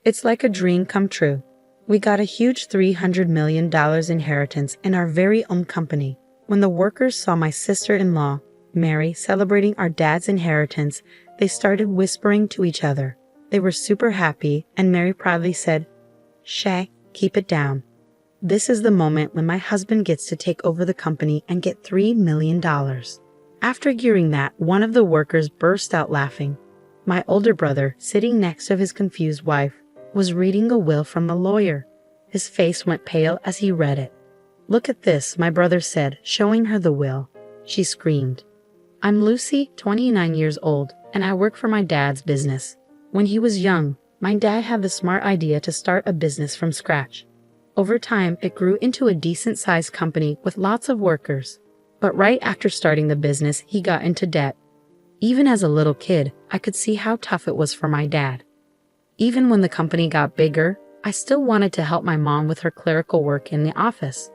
It's like a dream come true. We got a huge $300 million inheritance in our very own company. When the workers saw my sister-in-law, Mary, celebrating our dad's inheritance, they started whispering to each other. They were super happy, and Mary proudly said, "Shay, keep it down. This is the moment when my husband gets to take over the company and get $3 million. After hearing that, one of the workers burst out laughing. My older brother, sitting next to his confused wife, was reading a will from the lawyer. His face went pale as he read it. "Look at this," my brother said, showing her the will. She screamed. "I'm Lucy, 29 years old, and I work for my dad's business. When he was young, my dad had the smart idea to start a business from scratch. Over time, it grew into a decent-sized company with lots of workers. But right after starting the business, he got into debt. Even as a little kid, I could see how tough it was for my dad. Even when the company got bigger, I still wanted to help my mom with her clerical work in the office.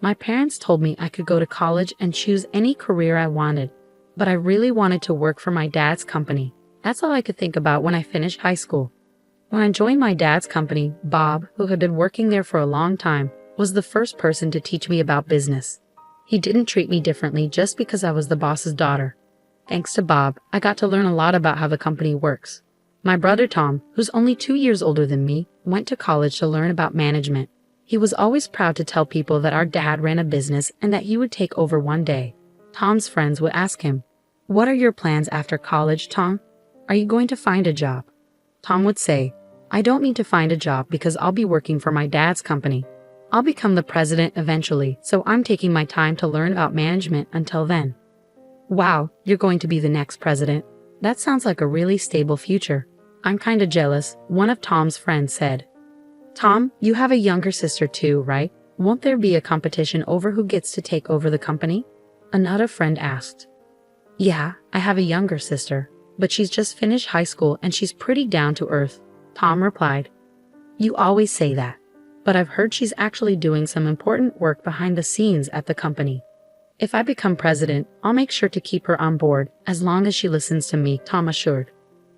My parents told me I could go to college and choose any career I wanted, but I really wanted to work for my dad's company. That's all I could think about when I finished high school. When I joined my dad's company, Bob, who had been working there for a long time, was the first person to teach me about business. He didn't treat me differently just because I was the boss's daughter. Thanks to Bob, I got to learn a lot about how the company works. My brother Tom, who's only 2 years older than me, went to college to learn about management. He was always proud to tell people that our dad ran a business and that he would take over one day. Tom's friends would ask him, "What are your plans after college, Tom? Are you going to find a job?" Tom would say, "I don't need to find a job because I'll be working for my dad's company. I'll become the president eventually, so I'm taking my time to learn about management until then." "Wow, you're going to be the next president. That sounds like a really stable future. I'm kinda jealous," one of Tom's friends said. "Tom, you have a younger sister too, right? Won't there be a competition over who gets to take over the company?" Another friend asked. "Yeah, I have a younger sister, but she's just finished high school and she's pretty down to earth," Tom replied. "You always say that, but I've heard she's actually doing some important work behind the scenes at the company. If I become president, I'll make sure to keep her on board as long as she listens to me," Tom assured.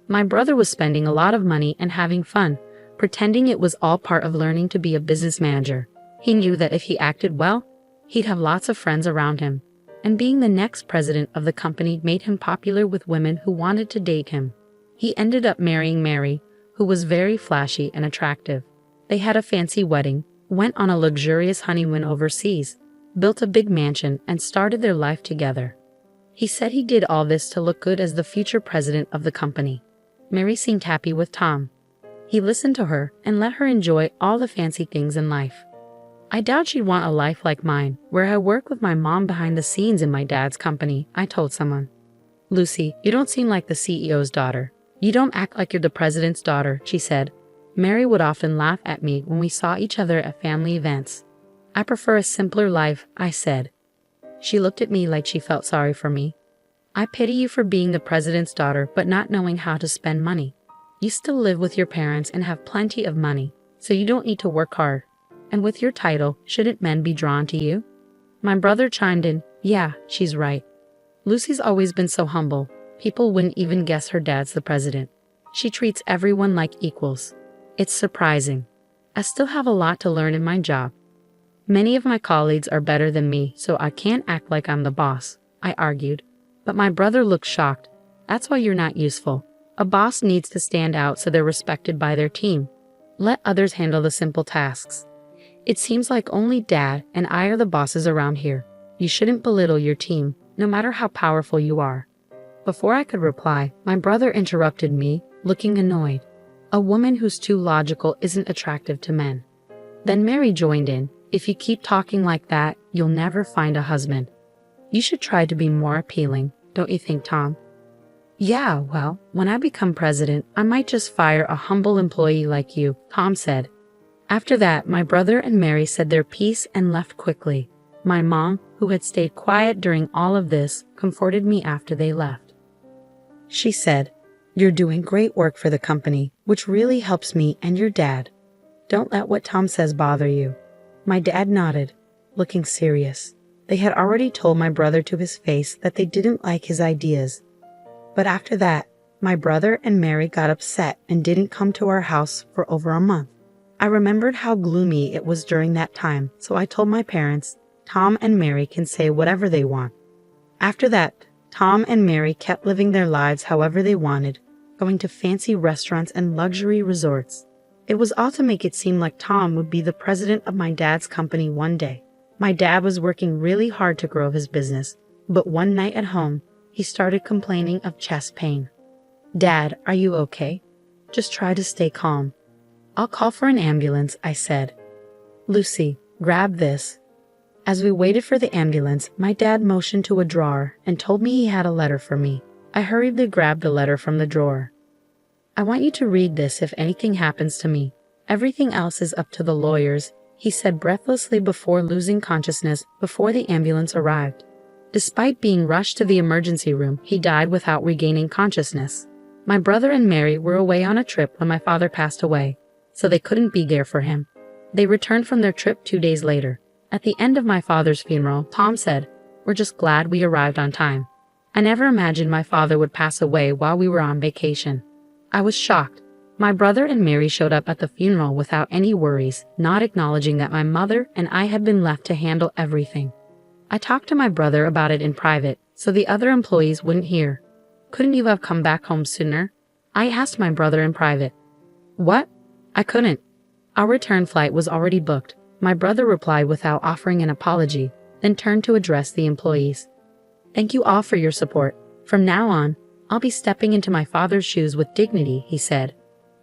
My brother was spending a lot of money and having fun, pretending it was all part of learning to be a business manager. He knew that if he acted well, he'd have lots of friends around him, and being the next president of the company made him popular with women who wanted to date him. He ended up marrying Mary, who was very flashy and attractive. They had a fancy wedding, went on a luxurious honeymoon overseas, built a big mansion, and started their life together. He said he did all this to look good as the future president of the company. Mary seemed happy with Tom. He listened to her and let her enjoy all the fancy things in life. "I doubt she'd want a life like mine, where I work with my mom behind the scenes in my dad's company," I told someone. "Lucy, you don't seem like the CEO's daughter. You don't act like you're the president's daughter," she said. Mary would often laugh at me when we saw each other at family events. "I prefer a simpler life," I said. She looked at me like she felt sorry for me. "I pity you for being the president's daughter but not knowing how to spend money. You still live with your parents and have plenty of money, so you don't need to work hard. And with your title, shouldn't men be drawn to you?" My brother chimed in, "Yeah, she's right. Lucy's always been so humble. People wouldn't even guess her dad's the president. She treats everyone like equals. It's surprising. I still have a lot to learn in my job. Many of my colleagues are better than me, so I can't act like I'm the boss," I argued. But my brother looked shocked. "That's why you're not useful. A boss needs to stand out so they're respected by their team. Let others handle the simple tasks. It seems like only Dad and I are the bosses around here. You shouldn't belittle your team, no matter how powerful you are." Before I could reply, my brother interrupted me, looking annoyed. "A woman who's too logical isn't attractive to men." Then Mary joined in, "If you keep talking like that, you'll never find a husband. You should try to be more appealing, don't you think, Tom?" "Yeah, well, when I become president, I might just fire a humble employee like you," Tom said. After that, my brother and Mary said their piece and left quickly. My mom, who had stayed quiet during all of this, comforted me after they left. She said, "You're doing great work for the company, which really helps me and your dad. Don't let what Tom says bother you." My dad nodded, looking serious. They had already told my brother to his face that they didn't like his ideas. But after that, My brother and Mary got upset and didn't come to our house for over a month. I remembered how gloomy it was during that time, so I told my parents, Tom and Mary can say whatever they want. After that, Tom and Mary kept living their lives however they wanted, going to fancy restaurants and luxury resorts. It was all to make it seem like Tom would be the president of my dad's company one day. My dad was working really hard to grow his business, but one night at home, he started complaining of chest pain. "Dad, are you okay? Just try to stay calm." "I'll call for an ambulance," I said. "Lucy, grab this." As we waited for the ambulance, my dad motioned to a drawer and told me he had a letter for me. I hurriedly grabbed the letter from the drawer. "I want you to read this if anything happens to me. Everything else is up to the lawyers," he said breathlessly before losing consciousness before the ambulance arrived. Despite being rushed to the emergency room, he died without regaining consciousness. My brother and Mary were away on a trip when my father passed away, so they couldn't be there for him. They returned from their trip 2 days later. At the end of my father's funeral, Tom said, "We're just glad we arrived on time. I never imagined my father would pass away while we were on vacation." I was shocked. My brother and Mary showed up at the funeral without any worries, not acknowledging that my mother and I had been left to handle everything. I talked to my brother about it in private, so the other employees wouldn't hear. "Couldn't you have come back home sooner?" I asked my brother in private. "What? I couldn't. Our return flight was already booked," my brother replied without offering an apology, then turned to address the employees. "Thank you all for your support. From now on, I'll be stepping into my father's shoes with dignity," he said.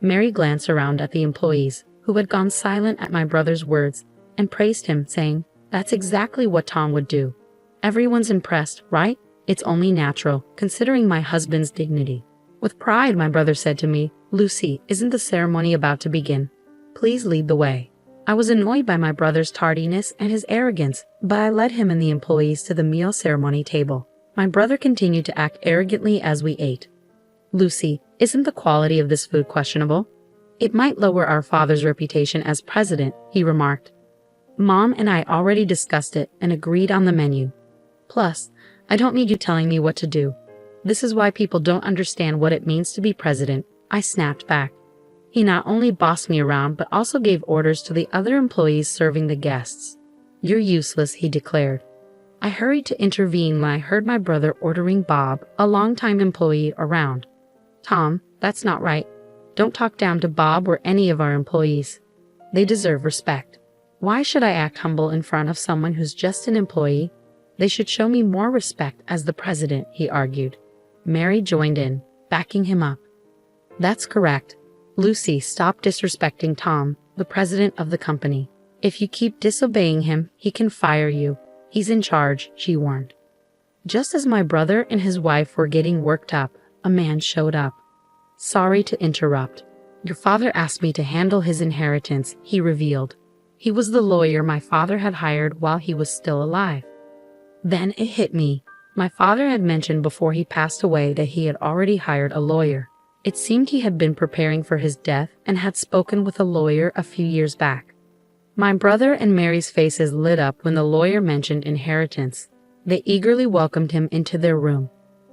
Mary glanced around at the employees, who had gone silent at my brother's words, and praised him, saying, "That's exactly what Tom would do. Everyone's impressed, right? It's only natural, considering my husband's dignity." With pride, my brother said to me, "Lucy, isn't the ceremony about to begin? Please lead the way." I was annoyed by my brother's tardiness and his arrogance, but I led him and the employees to the meal ceremony table. My brother continued to act arrogantly as we ate. "Lucy, isn't the quality of this food questionable? It might lower our father's reputation as president," he remarked. "Mom and I already discussed it and agreed on the menu. Plus, I don't need you telling me what to do. This is why people don't understand what it means to be president," I snapped back. He not only bossed me around but also gave orders to the other employees serving the guests. "You're useless," he declared. I hurried to intervene when I heard my brother ordering Bob, a longtime employee, around. "Tom, that's not right. Don't talk down to Bob or any of our employees. They deserve respect. Why should I act humble in front of someone who's just an employee? They should show me more respect as the president," he argued. Mary joined in, backing him up. "That's correct. Lucy, stop disrespecting Tom, the president of the company. If you keep disobeying him, he can fire you. He's in charge," she warned. Just as my brother and his wife were getting worked up, a man showed up. "Sorry to interrupt. Your father asked me to handle his inheritance," he revealed. He was the lawyer my father had hired while he was still alive. Then it hit me. My father had mentioned before he passed away that he had already hired a lawyer. It seemed he had been preparing for his death and had spoken with a lawyer a few years back. My brother and Mary's faces lit up when the lawyer mentioned inheritance. They eagerly welcomed him into their room.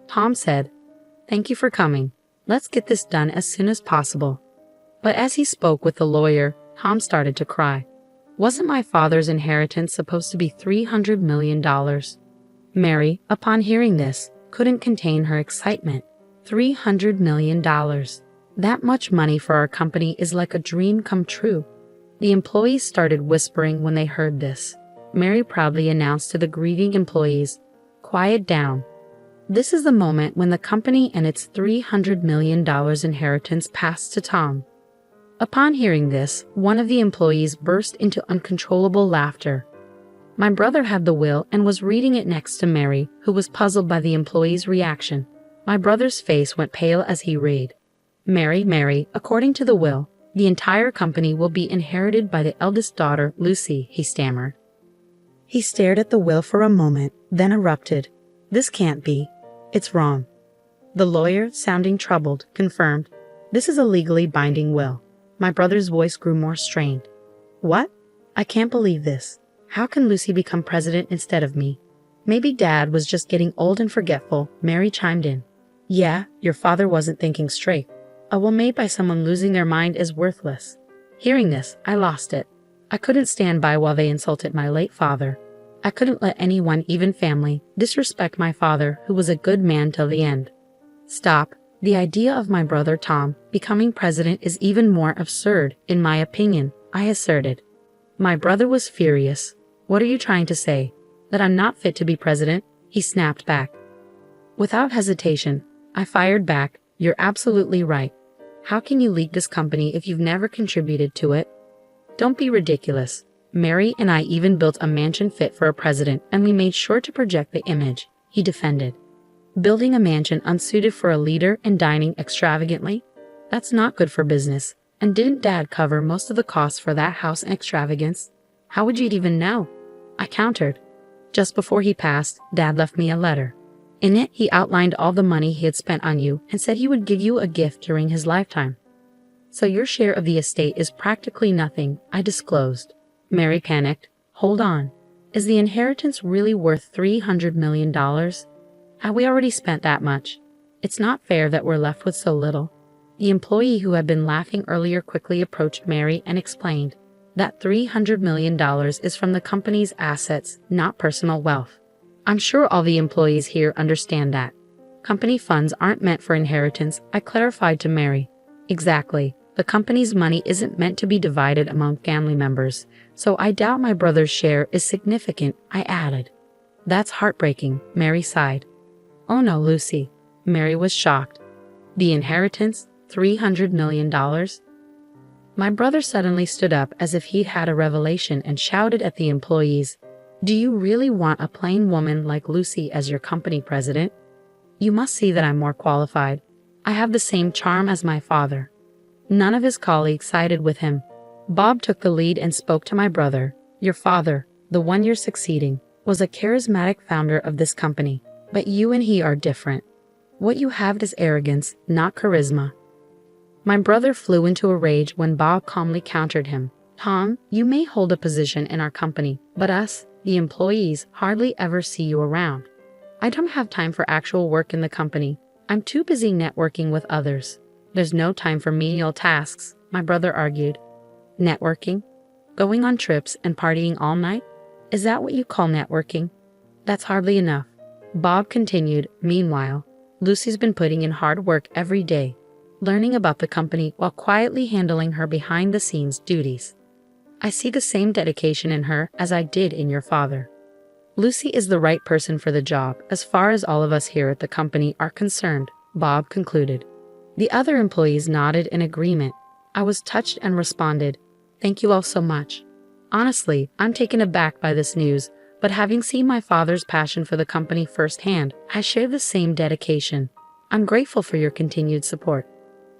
Tom said, "Thank you for coming. Let's get this done as soon as possible." But as he spoke with the lawyer, Tom started to cry. Wasn't my father's inheritance supposed to be $300 million? Mary, upon hearing this, couldn't contain her excitement. $300 million. That much money for our company is like a dream come true. The employees started whispering when they heard this. Mary proudly announced to the grieving employees, "Quiet down. This is the moment when the company and its $300 million inheritance passed to Tom." Upon hearing this, one of the employees burst into uncontrollable laughter. My brother had the will and was reading it next to Mary, who was puzzled by the employee's reaction. My brother's face went pale as he read, Mary, according to the will, the entire company will be inherited by the eldest daughter, Lucy," he stammered. He stared at the will for a moment, then erupted. "This can't be. It's wrong." The lawyer, sounding troubled, confirmed, "This is a legally binding will." My brother's voice grew more strained. "What? I can't believe this. How can Lucy become president instead of me?" "Maybe Dad was just getting old and forgetful," Mary chimed in. Yeah, your father wasn't thinking straight. A will made by someone losing their mind is worthless. Hearing this, I lost it. I couldn't stand by while they insulted my late father. I couldn't let anyone, even family, disrespect my father, who was a good man till the end. Stop. The idea of my brother Tom becoming president is even more absurd, in my opinion, I asserted. My brother was furious. What are you trying to say? That I'm not fit to be president? He snapped back. Without hesitation, I fired back, you're absolutely right. How can you lead this company if you've never contributed to it? Don't be ridiculous. Mary and I even built a mansion fit for a president, and we made sure to project the image, he defended. Building a mansion unsuited for a leader and dining extravagantly? That's not good for business. And didn't Dad cover most of the costs for that house and extravagance? How would you even know? I countered. Just before he passed, Dad left me a letter. In it, he outlined all the money he had spent on you and said he would give you a gift during his lifetime. So your share of the estate is practically nothing, I disclosed. Mary panicked. Hold on. Is the inheritance really worth $300 million? Have we already spent that much? It's not fair that we're left with so little. The employee who had been laughing earlier quickly approached Mary and explained that $300 million is from the company's assets, not personal wealth. I'm sure all the employees here understand that. Company funds aren't meant for inheritance, I clarified to Mary. Exactly. The company's money isn't meant to be divided among family members, so I doubt my brother's share is significant, I added. That's heartbreaking, Mary sighed. Oh no, Lucy. Mary was shocked. The inheritance? $300 million? My brother suddenly stood up as if he'd had a revelation and shouted at the employees, Do you really want a plain woman like Lucy as your company president? You must see that I'm more qualified. I have the same charm as my father. None of his colleagues sided with him. Bob took the lead and spoke to my brother. Your father, the one you're succeeding, was a charismatic founder of this company, but you and he are different. What you have is arrogance, not charisma. My brother flew into a rage when Bob calmly countered him. Tom, you may hold a position in our company, but us, the employees, hardly ever see you around. I don't have time for actual work in the company. I'm too busy networking with others. There's no time for menial tasks, my brother argued. Networking? Going on trips and partying all night? Is that what you call networking? That's hardly enough. Bob continued. Meanwhile, Lucy's been putting in hard work every day, learning about the company while quietly handling her behind-the-scenes duties. I see the same dedication in her as I did in your father. Lucy is the right person for the job, as far as all of us here at the company are concerned, Bob concluded. The other employees nodded in agreement. I was touched and responded, Thank you all so much. Honestly, I'm taken aback by this news, but having seen my father's passion for the company firsthand, I share the same dedication. I'm grateful for your continued support.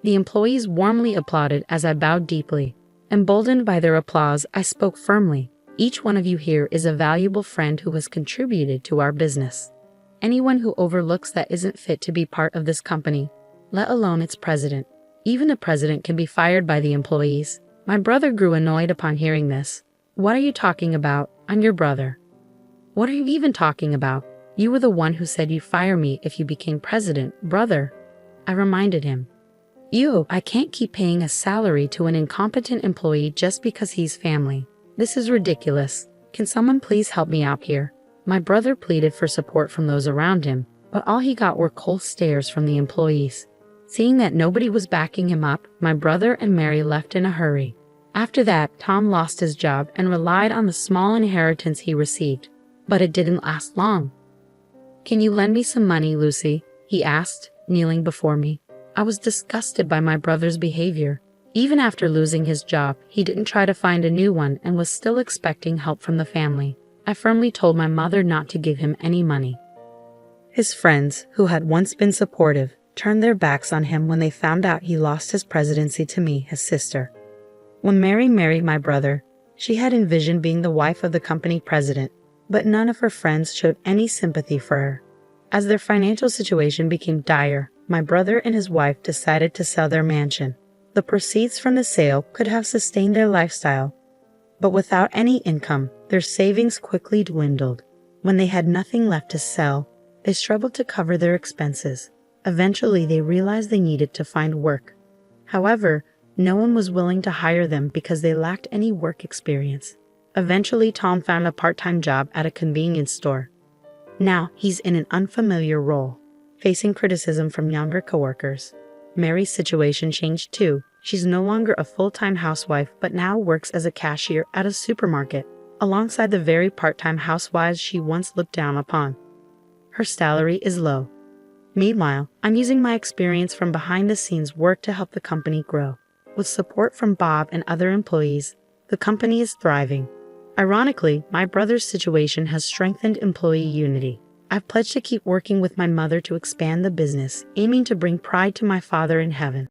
The employees warmly applauded as I bowed deeply. Emboldened by their applause, I spoke firmly. Each one of you here is a valuable friend who has contributed to our business. Anyone who overlooks that isn't fit to be part of this company, let alone its president. Even the president can be fired by the employees. My brother grew annoyed upon hearing this. What are you talking about? I'm your brother. What are you even talking about? You were the one who said you'd fire me if you became president, brother. I reminded him. I can't keep paying a salary to an incompetent employee just because he's family. This is ridiculous. Can someone please help me out here? My brother pleaded for support from those around him, but all he got were cold stares from the employees. Seeing that nobody was backing him up, my brother and Mary left in a hurry. After that, Tom lost his job and relied on the small inheritance he received. But it didn't last long. Can you lend me some money, Lucy? He asked, kneeling before me. I was disgusted by my brother's behavior. Even after losing his job, he didn't try to find a new one and was still expecting help from the family. I firmly told my mother not to give him any money. His friends, who had once been supportive, turned their backs on him when they found out he lost his presidency to me, his sister. When Mary married my brother, she had envisioned being the wife of the company president, but none of her friends showed any sympathy for her. As their financial situation became dire, my brother and his wife decided to sell their mansion. The proceeds from the sale could have sustained their lifestyle, but without any income, their savings quickly dwindled. When they had nothing left to sell, they struggled to cover their expenses. Eventually, they realized they needed to find work. However, no one was willing to hire them because they lacked any work experience. Eventually, Tom found a part-time job at a convenience store. Now, he's in an unfamiliar role, facing criticism from younger coworkers. Mary's situation changed too. She's no longer a full-time housewife but now works as a cashier at a supermarket, alongside the very part-time housewives she once looked down upon. Her salary is low. Meanwhile, I'm using my experience from behind-the-scenes work to help the company grow. With support from Bob and other employees, the company is thriving. Ironically, my brother's situation has strengthened employee unity. I've pledged to keep working with my mother to expand the business, aiming to bring pride to my Father in heaven.